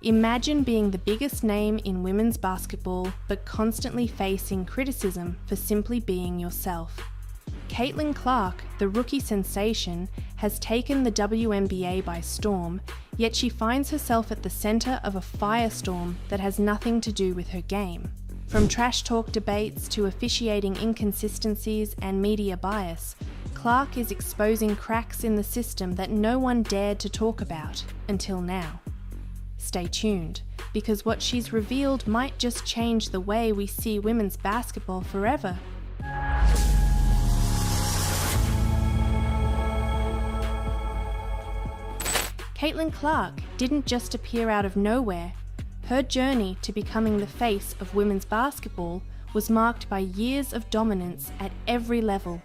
Imagine being the biggest name in women's basketball, but constantly facing criticism for simply being yourself. Caitlin Clark, the rookie sensation, has taken the WNBA by storm, yet she finds herself at the center of a firestorm that has nothing to do with her game. From trash talk debates to officiating inconsistencies and media bias, Clark is exposing cracks in the system that no one dared to talk about until now. Stay tuned, because what she's revealed might just change the way we see women's basketball forever. Caitlin Clark didn't just appear out of nowhere. Her journey to becoming the face of women's basketball was marked by years of dominance at every level.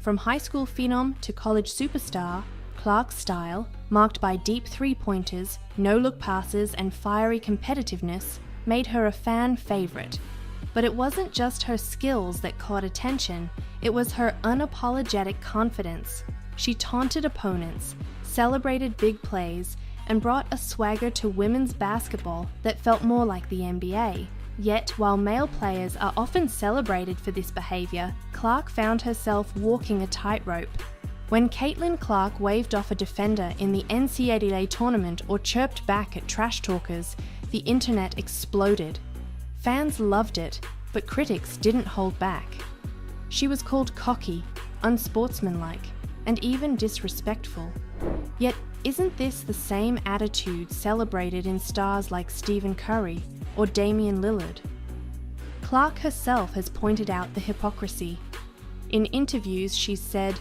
From high school phenom to college superstar, Clark's style, marked by deep three-pointers, no-look passes and fiery competitiveness, made her a fan favorite. But it wasn't just her skills that caught attention, it was her unapologetic confidence. She taunted opponents, celebrated big plays, and brought a swagger to women's basketball that felt more like the NBA. Yet, while male players are often celebrated for this behavior, Clark found herself walking a tightrope. When Caitlin Clark waved off a defender in the NCAA tournament or chirped back at trash talkers, the internet exploded. Fans loved it, but critics didn't hold back. She was called cocky, unsportsmanlike, and even disrespectful. Yet, isn't this the same attitude celebrated in stars like Stephen Curry or Damian Lillard? Clark herself has pointed out the hypocrisy. In interviews, she's said,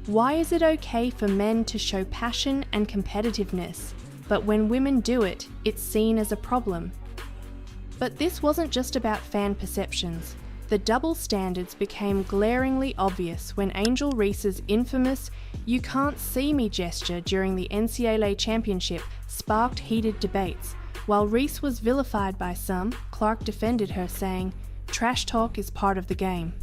"Why is it okay for men to show passion and competitiveness, but when women do it, it's seen as a problem?" But this wasn't just about fan perceptions. The double standards became glaringly obvious when Angel Reese's infamous "you can't see me" gesture during the NCAA championship sparked heated debates. While Reese was vilified by some, Clark defended her, saying, "Trash talk is part of the game."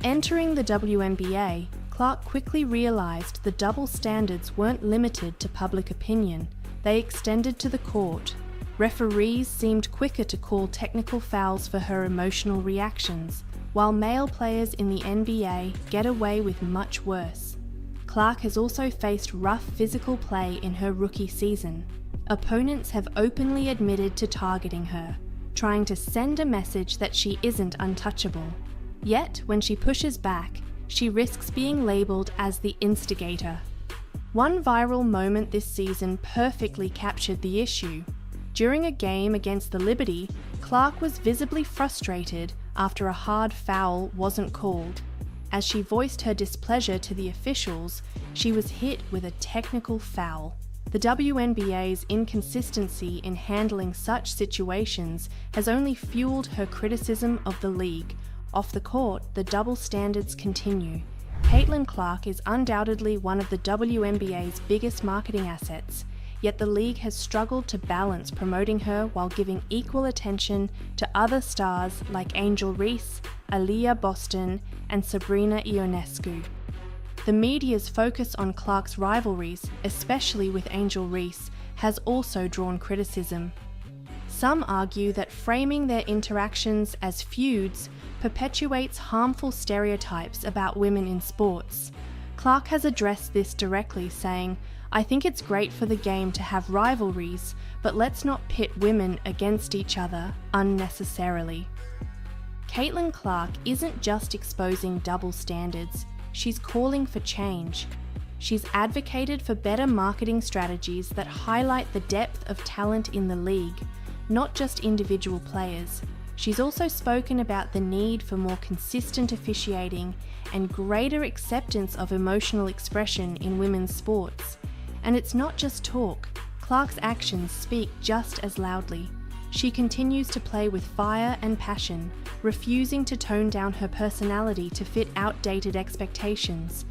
Entering the WNBA, Clark quickly realized the double standards weren't limited to public opinion. They extended to the court. Referees seemed quicker to call technical fouls for her emotional reactions, while male players in the NBA get away with much worse. Clark has also faced rough physical play in her rookie season. Opponents have openly admitted to targeting her, trying to send a message that she isn't untouchable. Yet, when she pushes back, she risks being labeled as the instigator. One viral moment this season perfectly captured the issue. During a game against the Liberty, Clark was visibly frustrated after a hard foul wasn't called. As she voiced her displeasure to the officials, she was hit with a technical foul. The WNBA's inconsistency in handling such situations has only fueled her criticism of the league. Off the court, the double standards continue. Caitlin Clark is undoubtedly one of the WNBA's biggest marketing assets, yet the league has struggled to balance promoting her while giving equal attention to other stars like Angel Reese, Aaliyah Boston, and Sabrina Ionescu. The media's focus on Clark's rivalries, especially with Angel Reese, has also drawn criticism. Some argue that framing their interactions as feuds perpetuates harmful stereotypes about women in sports. Clark has addressed this directly, saying, "I think it's great for the game to have rivalries, but let's not pit women against each other unnecessarily." Caitlin Clark isn't just exposing double standards, she's calling for change. She's advocated for better marketing strategies that highlight the depth of talent in the league, not just individual players. She's also spoken about the need for more consistent officiating and greater acceptance of emotional expression in women's sports. And it's not just talk. Clark's actions speak just as loudly. She continues to play with fire and passion, refusing to tone down her personality to fit outdated expectations.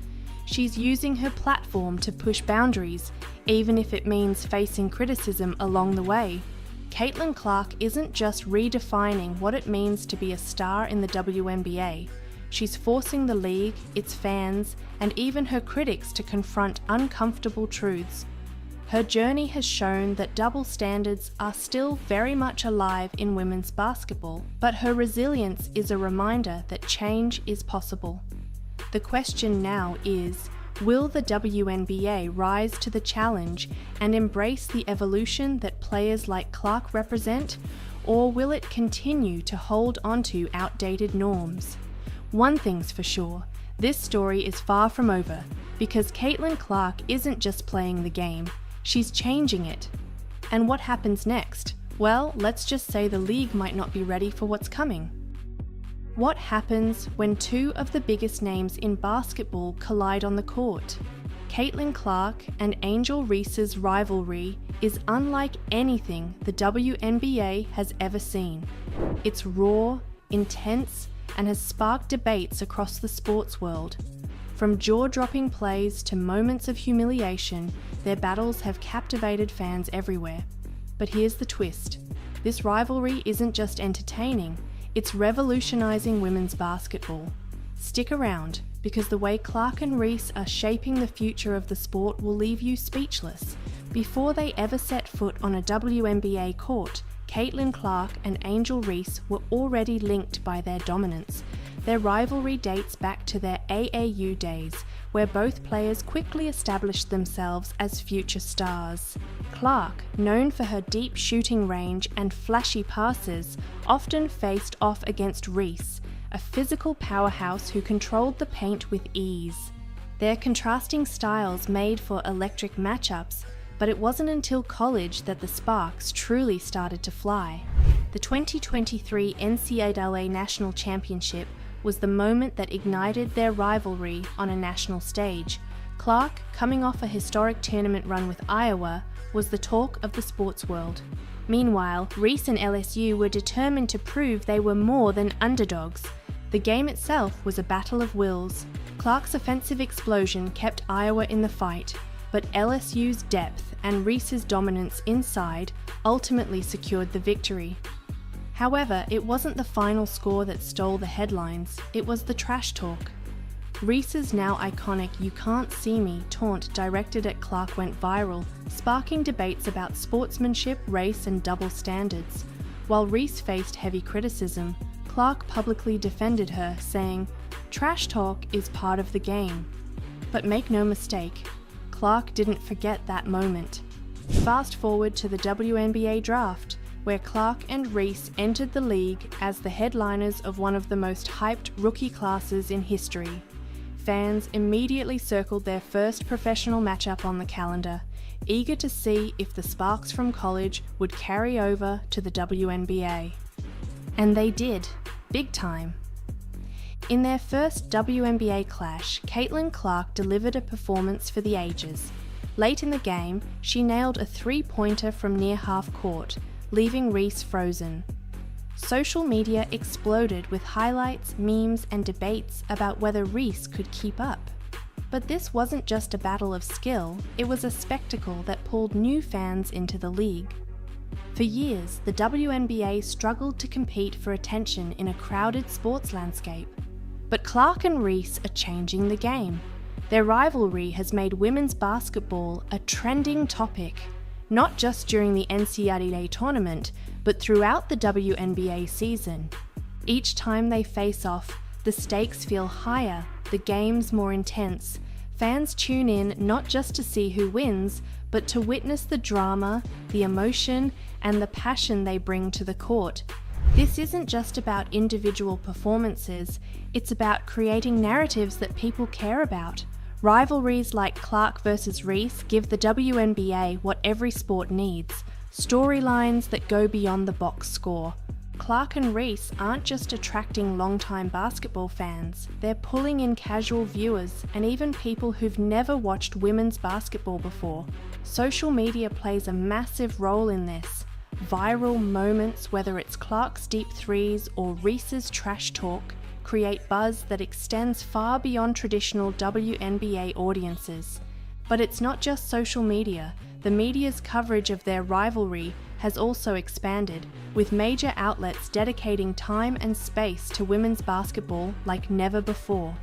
She's using her platform to push boundaries, even if it means facing criticism along the way. Caitlin Clark isn't just redefining what it means to be a star in the WNBA. She's forcing the league, its fans, and even her critics to confront uncomfortable truths. Her journey has shown that double standards are still very much alive in women's basketball, but her resilience is a reminder that change is possible. The question now is, will the WNBA rise to the challenge and embrace the evolution that players like Clark represent, or will it continue to hold onto outdated norms? One thing's for sure, this story is far from over, because Caitlin Clark isn't just playing the game, she's changing it. And what happens next? Well, let's just say the league might not be ready for what's coming. What happens when two of the biggest names in basketball collide on the court? Caitlin Clark and Angel Reese's rivalry is unlike anything the WNBA has ever seen. It's raw, intense, and has sparked debates across the sports world. From jaw-dropping plays to moments of humiliation, their battles have captivated fans everywhere. But here's the twist. This rivalry isn't just entertaining, it's revolutionizing women's basketball. Stick around, because the way Clark and Reese are shaping the future of the sport will leave you speechless. Before they ever set foot on a WNBA court, Caitlin Clark and Angel Reese were already linked by their dominance. Their rivalry dates back to their AAU days, where both players quickly established themselves as future stars. Clark, known for her deep shooting range and flashy passes, often faced off against Reese, a physical powerhouse who controlled the paint with ease. Their contrasting styles made for electric matchups, but it wasn't until college that the sparks truly started to fly. The 2023 NCAA National Championship was the moment that ignited their rivalry on a national stage. Clark, coming off a historic tournament run with Iowa, was the talk of the sports world. Meanwhile, Reese and LSU were determined to prove they were more than underdogs. The game itself was a battle of wills. Clark's offensive explosion kept Iowa in the fight, but LSU's depth and Reese's dominance inside ultimately secured the victory. However, it wasn't the final score that stole the headlines, it was the trash talk. Reese's now iconic "You Can't See Me" taunt directed at Clark went viral, sparking debates about sportsmanship, race, and double standards. While Reese faced heavy criticism, Clark publicly defended her, saying, "Trash talk is part of the game." But make no mistake, Clark didn't forget that moment. Fast forward to the WNBA draft, where Clark and Reese entered the league as the headliners of one of the most hyped rookie classes in history. Fans immediately circled their first professional matchup on the calendar, eager to see if the sparks from college would carry over to the WNBA. And they did, big time. In their first WNBA clash, Caitlin Clark delivered a performance for the ages. Late in the game, she nailed a three-pointer from near half court, leaving Reese frozen. Social media exploded with highlights, memes, and debates about whether Reese could keep up. But this wasn't just a battle of skill, it was a spectacle that pulled new fans into the league. For years, the WNBA struggled to compete for attention in a crowded sports landscape. But Clark and Reese are changing the game. Their rivalry has made women's basketball a trending topic, not just during the NCAA tournament, but throughout the WNBA season. Each time they face off, the stakes feel higher, the game's more intense. Fans tune in not just to see who wins, but to witness the drama, the emotion, and the passion they bring to the court. This isn't just about individual performances, it's about creating narratives that people care about. Rivalries like Clark versus Reese give the WNBA what every sport needs, storylines that go beyond the box score. Clark and Reese aren't just attracting longtime basketball fans, they're pulling in casual viewers and even people who've never watched women's basketball before. Social media plays a massive role in this. Viral moments, whether it's Clark's deep threes or Reese's trash talk, create buzz that extends far beyond traditional WNBA audiences. But it's not just social media. The media's coverage of their rivalry has also expanded, with major outlets dedicating time and space to women's basketball like never before.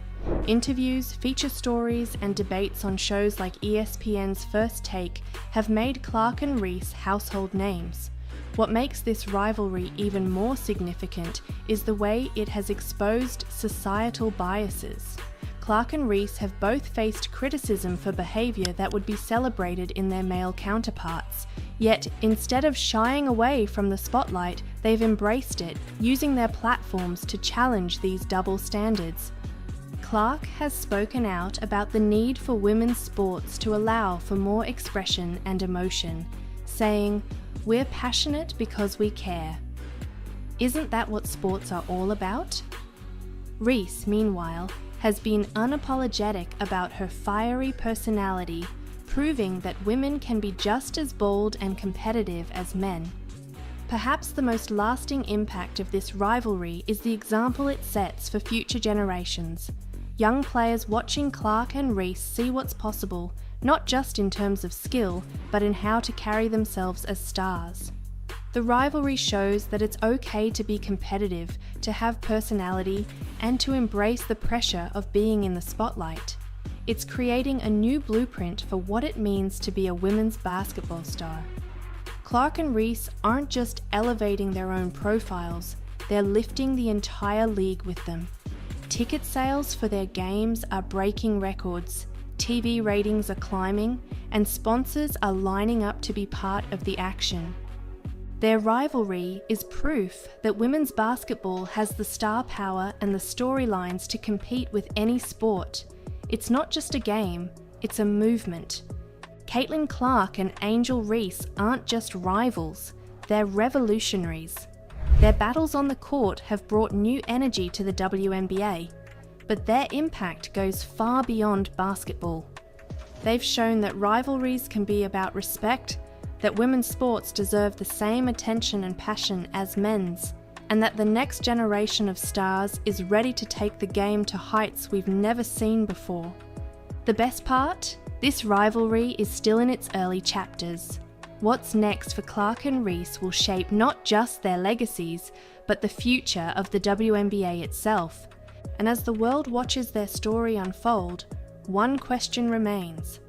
Interviews, feature stories, and debates on shows like ESPN's First Take have made Clark and Reese household names. What makes this rivalry even more significant is the way it has exposed societal biases. Clark and Reese have both faced criticism for behaviour that would be celebrated in their male counterparts, yet instead of shying away from the spotlight, they've embraced it, using their platforms to challenge these double standards. Clark has spoken out about the need for women's sports to allow for more expression and emotion, saying, "We're passionate because we care." Isn't that what sports are all about? Reese, meanwhile, has been unapologetic about her fiery personality, proving that women can be just as bold and competitive as men. Perhaps the most lasting impact of this rivalry is the example it sets for future generations. Young players watching Clark and Reese see what's possible, not just in terms of skill, but in how to carry themselves as stars. The rivalry shows that it's okay to be competitive, to have personality, and to embrace the pressure of being in the spotlight. It's creating a new blueprint for what it means to be a women's basketball star. Clark and Reese aren't just elevating their own profiles, they're lifting the entire league with them. Ticket sales for their games are breaking records, TV ratings are climbing, and sponsors are lining up to be part of the action. Their rivalry is proof that women's basketball has the star power and the storylines to compete with any sport. It's not just a game, it's a movement. Caitlin Clark and Angel Reese aren't just rivals, they're revolutionaries. Their battles on the court have brought new energy to the WNBA, but their impact goes far beyond basketball. They've shown that rivalries can be about respect, that women's sports deserve the same attention and passion as men's, and that the next generation of stars is ready to take the game to heights we've never seen before. The best part? This rivalry is still in its early chapters. What's next for Clark and Reese will shape not just their legacies, but the future of the WNBA itself. And as the world watches their story unfold, one question remains: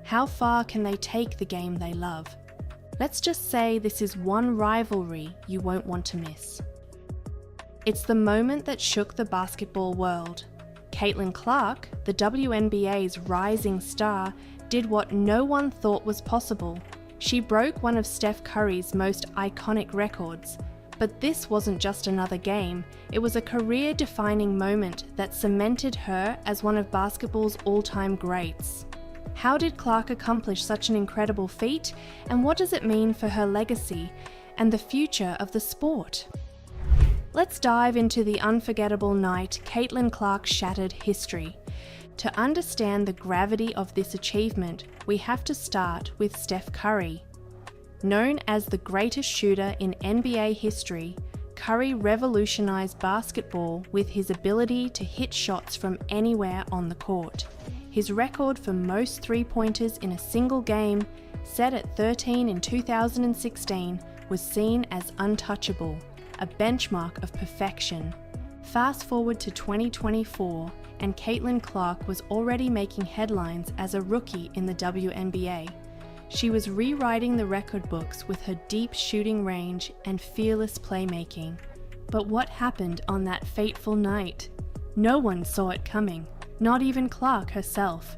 how far can they take the game they love? Let's just say this is one rivalry you won't want to miss. It's the moment that shook the basketball world. Caitlin Clark, the WNBA's rising star, did what no one thought was possible. She broke one of Steph Curry's most iconic records. But this wasn't just another game, it was a career-defining moment that cemented her as one of basketball's all-time greats. How did Clark accomplish such an incredible feat, and what does it mean for her legacy and the future of the sport? Let's dive into the unforgettable night Caitlin Clark shattered history. To understand the gravity of this achievement, we have to start with Steph Curry. Known as the greatest shooter in NBA history, Curry revolutionized basketball with his ability to hit shots from anywhere on the court. His record for most three-pointers in a single game, set at 13 in 2016, was seen as untouchable, a benchmark of perfection. Fast forward to 2024, and Caitlin Clark was already making headlines as a rookie in the WNBA. She was rewriting the record books with her deep shooting range and fearless playmaking. But what happened on that fateful night? No one saw it coming, not even Clark herself.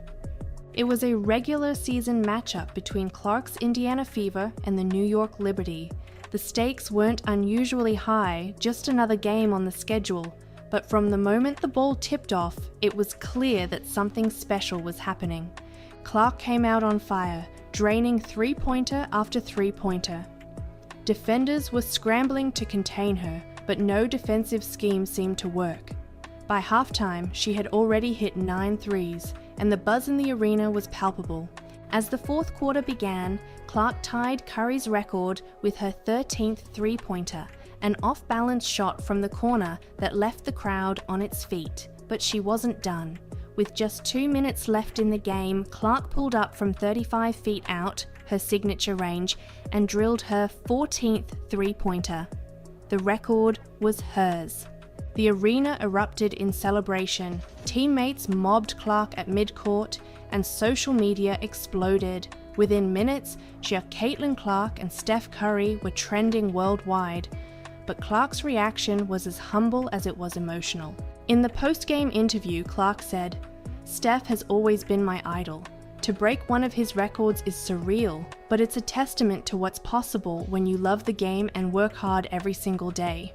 It was a regular season matchup between Clark's Indiana Fever and the New York Liberty. The stakes weren't unusually high, just another game on the schedule. But from the moment the ball tipped off, it was clear that something special was happening. Clark came out on fire, draining three-pointer after three-pointer. Defenders were scrambling to contain her, but no defensive scheme seemed to work. By halftime, she had already hit 9 threes, and the buzz in the arena was palpable. As the fourth quarter began, Clark tied Curry's record with her 13th three-pointer, an off-balance shot from the corner that left the crowd on its feet. But she wasn't done. With just 2 minutes left in the game, Clark pulled up from 35 feet out, her signature range, and drilled her 14th three-pointer. The record was hers. The arena erupted in celebration, teammates mobbed Clark at midcourt, and social media exploded. Within minutes, Caitlin Clark and Steph Curry were trending worldwide, but Clark's reaction was as humble as it was emotional. In the post-game interview, Clark said, "Steph has always been my idol. To break one of his records is surreal, but it's a testament to what's possible when you love the game and work hard every single day."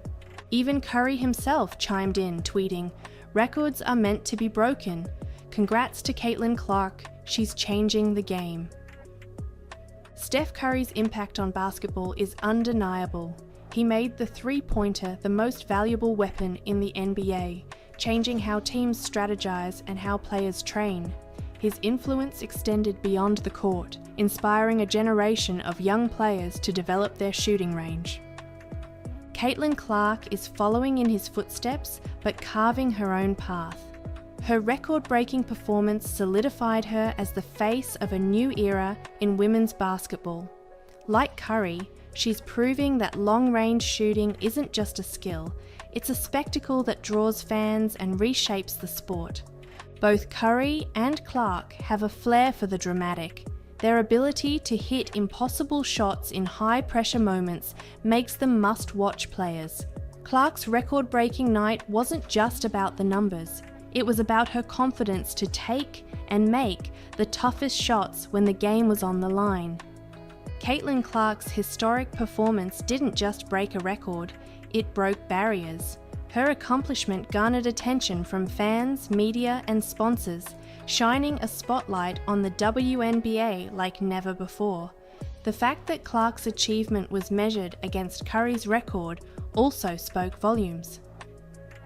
Even Curry himself chimed in, tweeting, "Records are meant to be broken. Congrats to Caitlin Clark, she's changing the game." Steph Curry's impact on basketball is undeniable. He made the three-pointer the most valuable weapon in the NBA, changing how teams strategize and how players train. His influence extended beyond the court, inspiring a generation of young players to develop their shooting range. Caitlin Clark is following in his footsteps, but carving her own path. Her record-breaking performance solidified her as the face of a new era in women's basketball. Like Curry, she's proving that long-range shooting isn't just a skill, it's a spectacle that draws fans and reshapes the sport. Both Curry and Clark have a flair for the dramatic. Their ability to hit impossible shots in high-pressure moments makes them must-watch players. Clark's record-breaking night wasn't just about the numbers. It was about her confidence to take and make the toughest shots when the game was on the line. Caitlin Clark's historic performance didn't just break a record, it broke barriers. Her accomplishment garnered attention from fans, media, and sponsors, shining a spotlight on the WNBA like never before. The fact that Clark's achievement was measured against Curry's record also spoke volumes.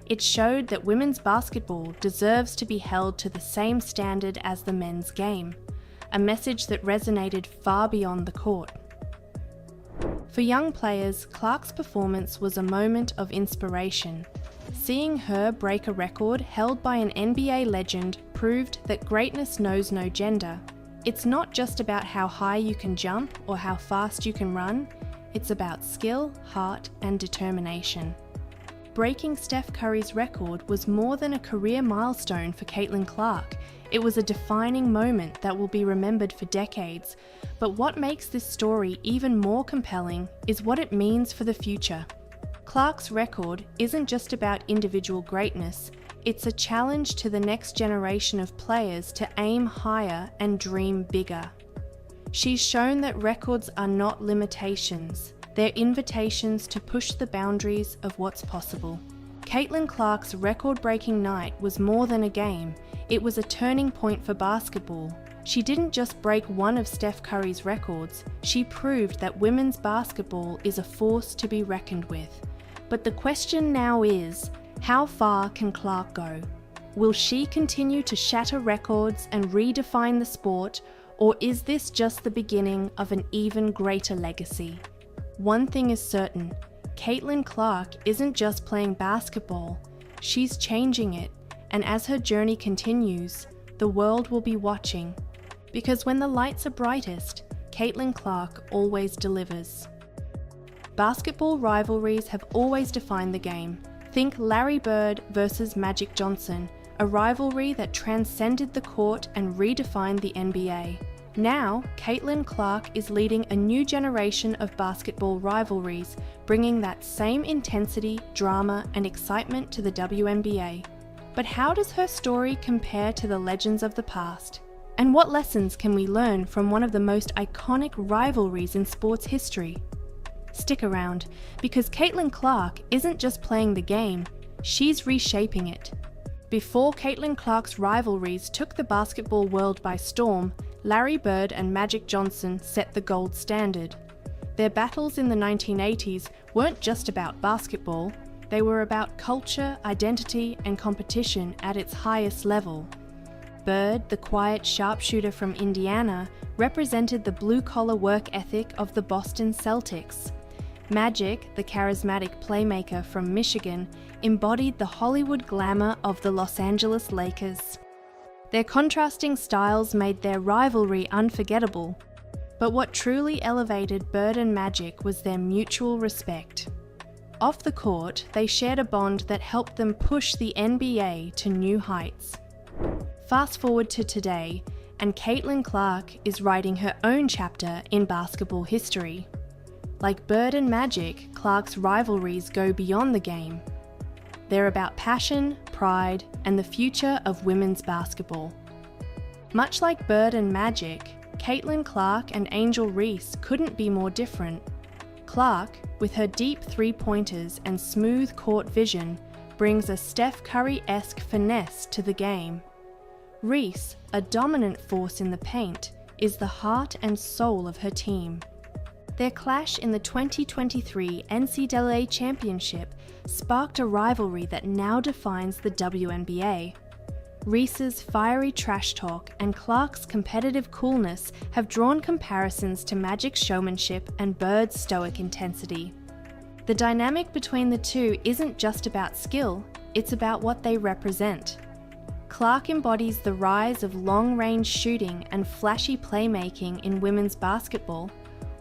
It showed that women's basketball deserves to be held to the same standard as the men's game, a message that resonated far beyond the court. For young players, Clark's performance was a moment of inspiration. Seeing her break a record held by an NBA legend proved that greatness knows no gender. It's not just about how high you can jump or how fast you can run, it's about skill, heart, and determination. Breaking Steph Curry's record was more than a career milestone for Caitlin Clark. It was a defining moment that will be remembered for decades. But what makes this story even more compelling is what it means for the future. Clark's record isn't just about individual greatness, it's a challenge to the next generation of players to aim higher and dream bigger. She's shown that records are not limitations, they're invitations to push the boundaries of what's possible. Caitlin Clark's record-breaking night was more than a game, it was a turning point for basketball. She didn't just break one of Steph Curry's records, she proved that women's basketball is a force to be reckoned with. But the question now is, how far can Clark go? Will she continue to shatter records and redefine the sport, or is this just the beginning of an even greater legacy? One thing is certain, Caitlin Clark isn't just playing basketball, she's changing it, and as her journey continues, the world will be watching. Because when the lights are brightest, Caitlin Clark always delivers. Basketball rivalries have always defined the game. Think Larry Bird versus Magic Johnson, a rivalry that transcended the court and redefined the NBA. Now, Caitlin Clark is leading a new generation of basketball rivalries, bringing that same intensity, drama, and excitement to the WNBA. But how does her story compare to the legends of the past? And what lessons can we learn from one of the most iconic rivalries in sports history? Stick around, because Caitlin Clark isn't just playing the game, she's reshaping it. Before Caitlin Clark's rivalries took the basketball world by storm, Larry Bird and Magic Johnson set the gold standard. Their battles in the 1980s weren't just about basketball, they were about culture, identity, and competition at its highest level. Bird, the quiet sharpshooter from Indiana, represented the blue-collar work ethic of the Boston Celtics. Magic, the charismatic playmaker from Michigan, embodied the Hollywood glamour of the Los Angeles Lakers. Their contrasting styles made their rivalry Off the court, they shared a bond that helped them push the NBA to new heights. Fast forward to today, and Caitlin Clark is writing her own chapter in basketball history. Like Bird and Magic, Clark's rivalries go beyond the game. They're about passion, pride, and the future of women's basketball. Much like Bird and Magic, Caitlin Clark and Angel Reese couldn't be more different. Clark, with her deep three-pointers and smooth court vision, brings a Steph Curry-esque finesse to the game. Reese, a dominant force in the paint, is the heart and soul of her team. Their clash in the 2023 NCAA Championship sparked a rivalry that now defines the WNBA. Reese's fiery trash talk and Clark's competitive coolness have drawn comparisons to Magic's showmanship and Bird's stoic intensity. The dynamic between the two isn't just about skill, it's about what they represent. Clark embodies the rise of long-range shooting and flashy playmaking in women's basketball,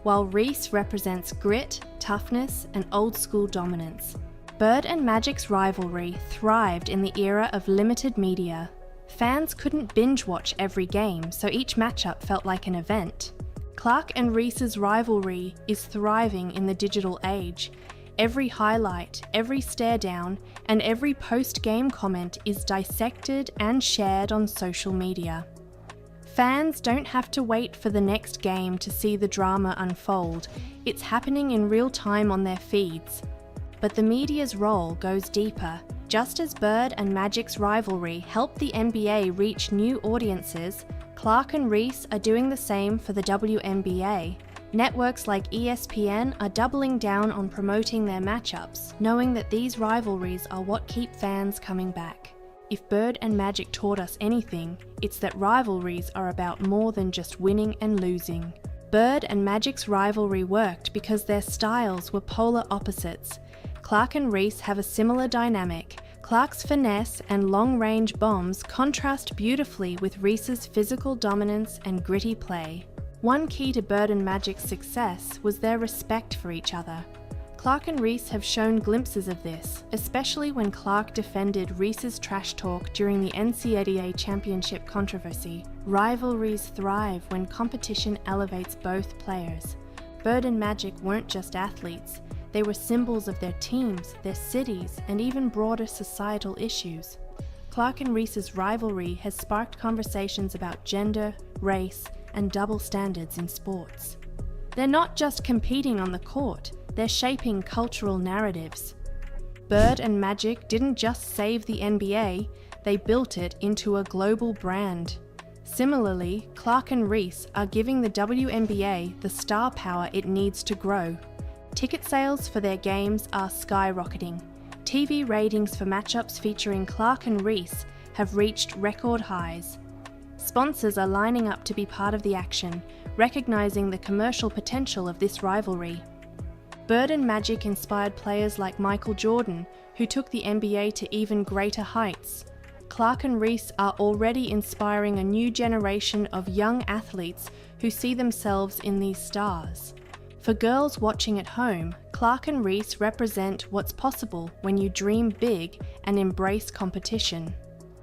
while Reese represents grit, toughness, and old-school dominance. Bird and Magic's rivalry thrived in the era of limited media. Fans couldn't binge-watch every game, so each matchup felt like an event. Clark and Reese's rivalry is thriving in the digital age. Every highlight, every stare down, and every post-game comment is dissected and shared on social media. Fans don't have to wait for the next game to see the drama unfold. It's happening in real time on their feeds. But the media's role goes deeper. Just as Bird and Magic's rivalry helped the NBA reach new audiences, Clark and Reese are doing the same for the WNBA. Networks like ESPN are doubling down on promoting their matchups, knowing that these rivalries are what keep fans coming back. If Bird and Magic taught us anything, it's that rivalries are about more than just winning and losing. Bird and Magic's rivalry worked because their styles were polar opposites. Clark and Reese have a similar dynamic. Clark's finesse and long-range bombs contrast beautifully with Reese's physical dominance and gritty play. One key to Bird and Magic's success was their respect for each other. Clark and Reese have shown glimpses of this, especially when Clark defended Reese's trash talk during the NCAA Championship controversy. Rivalries thrive when competition elevates both players. Bird and Magic weren't just athletes. They were symbols of their teams, their cities, and even broader societal issues. Clark and Reese's rivalry has sparked conversations about gender, race, and double standards in sports. They're not just competing on the court, they're shaping cultural narratives. Bird and Magic didn't just save the NBA, they built it into a global brand. Similarly, Clark and Reese are giving the WNBA the star power it needs to grow. Ticket sales for their games are skyrocketing. TV ratings for matchups featuring Clark and Reese have reached record highs. Sponsors are lining up to be part of the action, recognizing the commercial potential of this rivalry. Bird and Magic inspired players like Michael Jordan, who took the NBA to even greater heights. Clark and Reese are already inspiring a new generation of young athletes who see themselves in these stars. For girls watching at home, Clark and Reese represent what's possible when you dream big and embrace competition.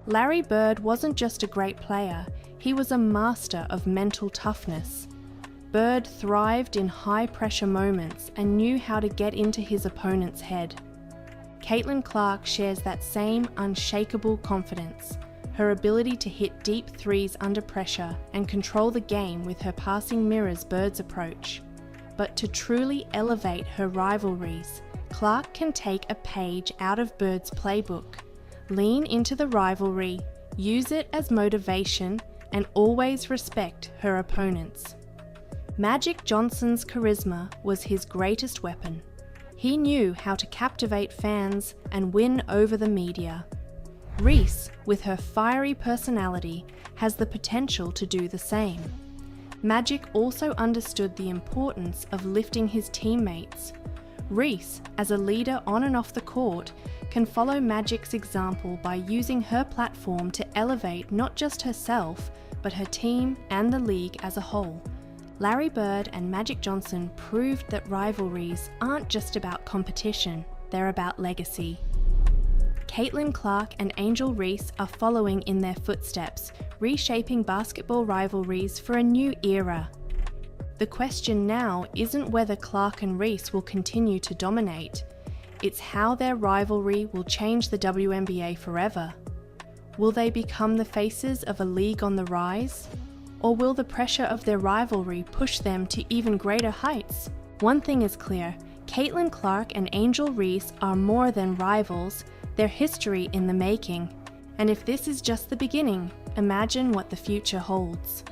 Larry Bird wasn't just a great player, he was a master of mental toughness. Bird thrived in high-pressure moments and knew how to get into his opponent's head. Caitlin Clark shares that same unshakable confidence. Her ability to hit deep threes under pressure and control the game with her passing mirrors Bird's approach. But to truly elevate her rivalries, Clark can take a page out of Bird's playbook. Lean into the rivalry, use it as motivation, and always respect her opponents. Magic Johnson's charisma was his greatest weapon. He knew how to captivate fans and win over the media. Reese, with her fiery personality, has the potential to do the same. Magic also understood the importance of lifting his teammates. Reese, as a leader on and off the court, can follow Magic's example by using her platform to elevate not just herself, but her team and the league as a whole. Larry Bird and Magic Johnson proved that rivalries aren't just about competition, they're about legacy. Caitlin Clark and Angel Reese are following in their footsteps, reshaping basketball rivalries for a new era. The question now isn't whether Clark and Reese will continue to dominate, it's how their rivalry will change the WNBA forever. Will they become the faces of a league on the rise? Or will the pressure of their rivalry push them to even greater heights? One thing is clear, Caitlin Clark and Angel Reese are more than rivals, they're history in the making. And if this is just the beginning, imagine what the future holds.